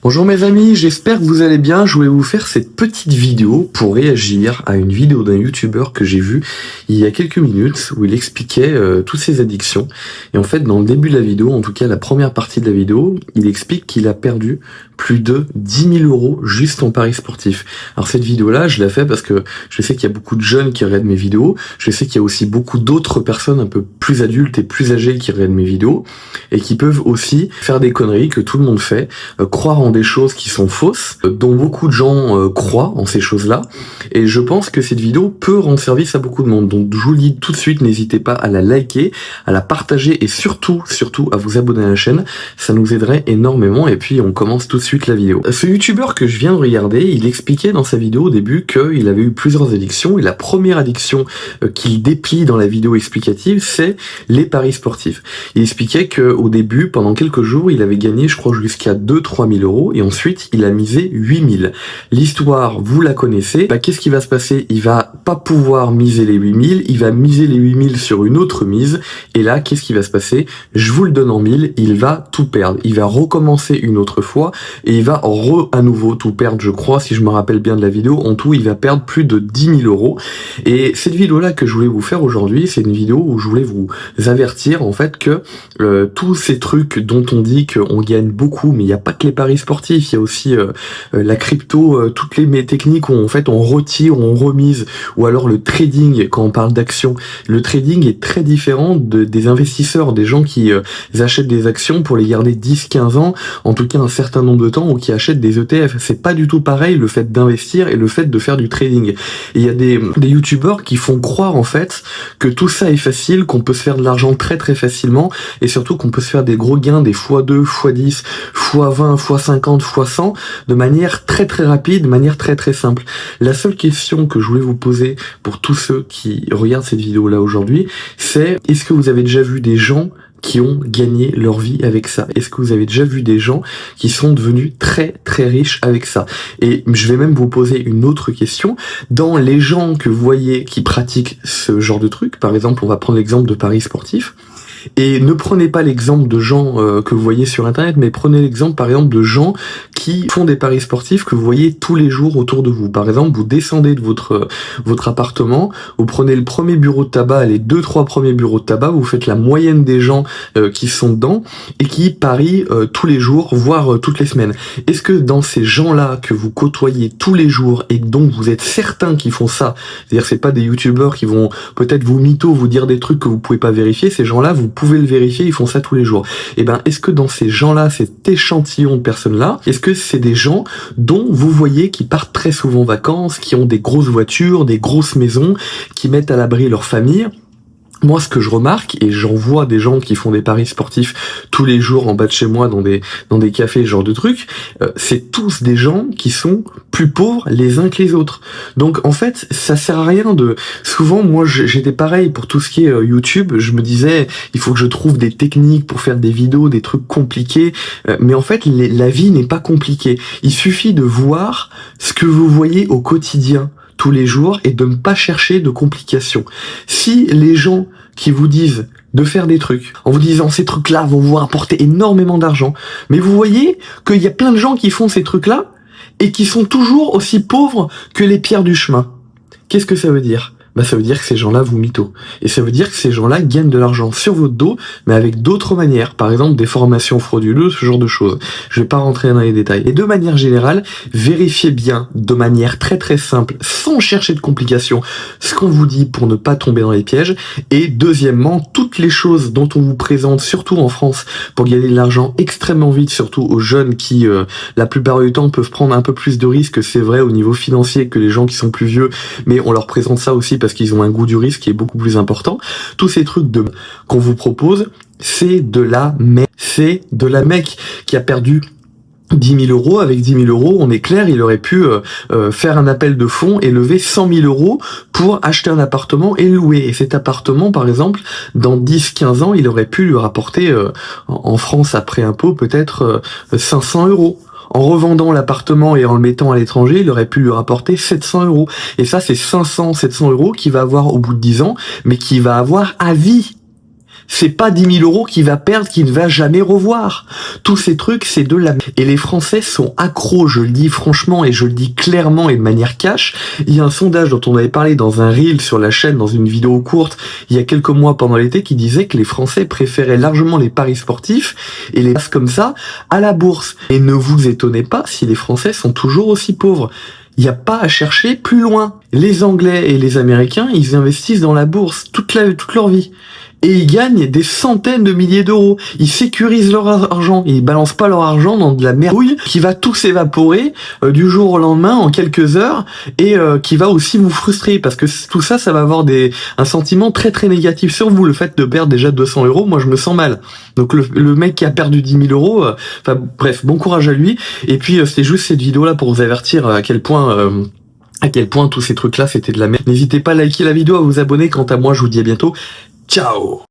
Bonjour mes amis, j'espère que vous allez bien. Je voulais vous faire cette petite vidéo pour réagir à une vidéo d'un youtubeur que j'ai vu il y a quelques minutes où il expliquait toutes ses addictions. Et en fait, dans le début de la vidéo, en tout cas la première partie de la vidéo, il explique qu'il a perdu plus de 10 000 euros juste en paris sportif. Alors cette vidéo-là, je l'ai fait parce que je sais qu'il y a beaucoup de jeunes qui regardent mes vidéos. Je sais qu'il y a aussi beaucoup d'autres personnes un peu plus adultes et plus âgées qui regardent mes vidéos et qui peuvent aussi faire des conneries que tout le monde fait, croire en des choses qui sont fausses, dont beaucoup de gens croient en ces choses-là. Et je pense que cette vidéo peut rendre service à beaucoup de monde. Donc je vous le dis tout de suite, n'hésitez pas à la liker, à la partager et surtout à vous abonner à la chaîne. Ça nous aiderait énormément. Et puis on commence tout de suite la vidéo. Ce youtubeur que je viens de regarder, il expliquait dans sa vidéo au début qu'il avait eu plusieurs addictions. Et la première addiction qu'il déplie dans la vidéo explicative, c'est les paris sportifs. Il expliquait qu'au début, pendant quelques jours, il avait gagné, je crois, jusqu'à 2-3 000 euros. Et ensuite, il a misé 8 000. L'histoire, vous la connaissez. Qu'est-ce qui va se passer? Il va pas pouvoir miser les 8 000. Il va miser les 8 000 sur une autre mise. Et là, qu'est-ce qui va se passer? Je vous le donne en 1000. Il va tout perdre. Il va recommencer une autre fois. Et il va à nouveau tout perdre, je crois, si je me rappelle bien de la vidéo. En tout, il va perdre plus de 10 000 euros. Et cette vidéo-là que je voulais vous faire aujourd'hui, c'est une vidéo où je voulais vous avertir, en fait, que tous ces trucs dont on dit qu'on gagne beaucoup, mais il n'y a pas que les paris sportifs, il y a aussi la crypto, toutes les techniques où en fait on retire, on remise, ou alors le trading, quand on parle d'actions. Le trading est très différent des investisseurs, des gens qui achètent des actions pour les garder 10-15 ans, en tout cas un certain nombre de temps, ou qui achètent des ETF. C'est pas du tout pareil le fait d'investir et le fait de faire du trading. Et il y a des youtubeurs qui font croire en fait que tout ça est facile, qu'on peut se faire de l'argent très facilement, et surtout qu'on peut se faire des gros gains, des x2, x10, x20, x50, x100, de manière très rapide, de manière très simple. La seule question que je voulais vous poser pour tous ceux qui regardent cette vidéo là aujourd'hui, c'est: est-ce que vous avez déjà vu des gens qui ont gagné leur vie avec ça? Est-ce que vous avez déjà vu des gens qui sont devenus très riches avec ça? Et je vais même vous poser une autre question. Dans les gens que vous voyez qui pratiquent ce genre de truc, par exemple, on va prendre l'exemple de paris sportifs, et ne prenez pas l'exemple de gens que vous voyez sur internet, mais prenez l'exemple par exemple de gens qui font des paris sportifs que vous voyez tous les jours autour de vous. Par exemple, vous descendez de votre appartement, vous prenez le premier bureau de tabac, les 2-3 premiers bureaux de tabac, vous faites la moyenne des gens qui sont dedans et qui parient tous les jours, voire toutes les semaines. Est-ce que dans ces gens-là que vous côtoyez tous les jours et dont vous êtes certains qu'ils font ça, c'est-à-dire c'est pas des youtubeurs qui vont peut-être vous mytho, vous dire des trucs que vous pouvez pas vérifier, ces gens-là, vous pouvez le vérifier, ils font ça tous les jours. Et ben, est-ce que dans ces gens-là, cet échantillon de personnes-là, est-ce que c'est des gens dont vous voyez qui partent très souvent en vacances, qui ont des grosses voitures, des grosses maisons, qui mettent à l'abri leur famille? Moi, ce que je remarque, et j'en vois des gens qui font des paris sportifs tous les jours en bas de chez moi, dans des cafés, ce genre de trucs, c'est tous des gens qui sont plus pauvres les uns que les autres. Donc, en fait, ça sert à rien de... Souvent, moi, j'étais pareil pour tout ce qui est YouTube. Je me disais, il faut que je trouve des techniques pour faire des vidéos, des trucs compliqués. Mais en fait, la vie n'est pas compliquée. Il suffit de voir ce que vous voyez au quotidien, tous les jours, et de ne pas chercher de complications. Si les gens qui vous disent de faire des trucs, en vous disant ces trucs-là vont vous rapporter énormément d'argent, mais vous voyez qu'il y a plein de gens qui font ces trucs-là et qui sont toujours aussi pauvres que les pierres du chemin. Qu'est-ce que ça veut dire? Ça veut dire que ces gens-là vous mytho. Et ça veut dire que ces gens-là gagnent de l'argent sur votre dos, mais avec d'autres manières. Par exemple, des formations frauduleuses, ce genre de choses. Je vais pas rentrer dans les détails. Et de manière générale, vérifiez bien, de manière très simple, sans chercher de complications, ce qu'on vous dit pour ne pas tomber dans les pièges. Et deuxièmement, toutes les choses dont on vous présente, surtout en France, pour gagner de l'argent extrêmement vite, surtout aux jeunes qui, la plupart du temps, peuvent prendre un peu plus de risques, c'est vrai, au niveau financier, que les gens qui sont plus vieux, mais on leur présente ça aussi parce qu'ils ont un goût du risque qui est beaucoup plus important. Tous ces trucs qu'on vous propose, c'est de la mec. C'est de la mec qui a perdu 10 000 euros. Avec 10 000 euros, on est clair, il aurait pu faire un appel de fonds et lever 100 000 euros pour acheter un appartement et le louer. Et cet appartement, par exemple, dans 10-15 ans, il aurait pu lui rapporter, en France, après impôt, peut-être 500 euros. En revendant l'appartement et en le mettant à l'étranger, il aurait pu lui rapporter 700 euros. Et ça, c'est 500-700 euros qu'il va avoir au bout de 10 ans, mais qu'il va avoir à vie. C'est pas 10 000 euros qu'il va perdre, qu'il ne va jamais revoir. Tous ces trucs, c'est de la... Et les Français sont accros, je le dis franchement, et je le dis clairement et de manière cash. Il y a un sondage dont on avait parlé dans un reel sur la chaîne, dans une vidéo courte, il y a quelques mois pendant l'été, qui disait que les Français préféraient largement les paris sportifs et les passes comme ça à la bourse. Et ne vous étonnez pas si les Français sont toujours aussi pauvres. Il n'y a pas à chercher plus loin. Les Anglais et les Américains, ils investissent dans la bourse toute leur vie. Et ils gagnent des centaines de milliers d'euros. Ils sécurisent leur argent. Ils balancent pas leur argent dans de la merdouille qui va tout s'évaporer du jour au lendemain en quelques heures et qui va aussi vous frustrer parce que tout ça, ça va avoir un sentiment très très négatif sur vous. Le fait de perdre déjà 200 euros, moi je me sens mal. Donc le mec qui a perdu 10 000 euros, bref, bon courage à lui. Et puis c'était juste cette vidéo là pour vous avertir à quel point tous ces trucs là c'était de la merde. N'hésitez pas à liker la vidéo, à vous abonner. Quant à moi, je vous dis à bientôt. Ciao!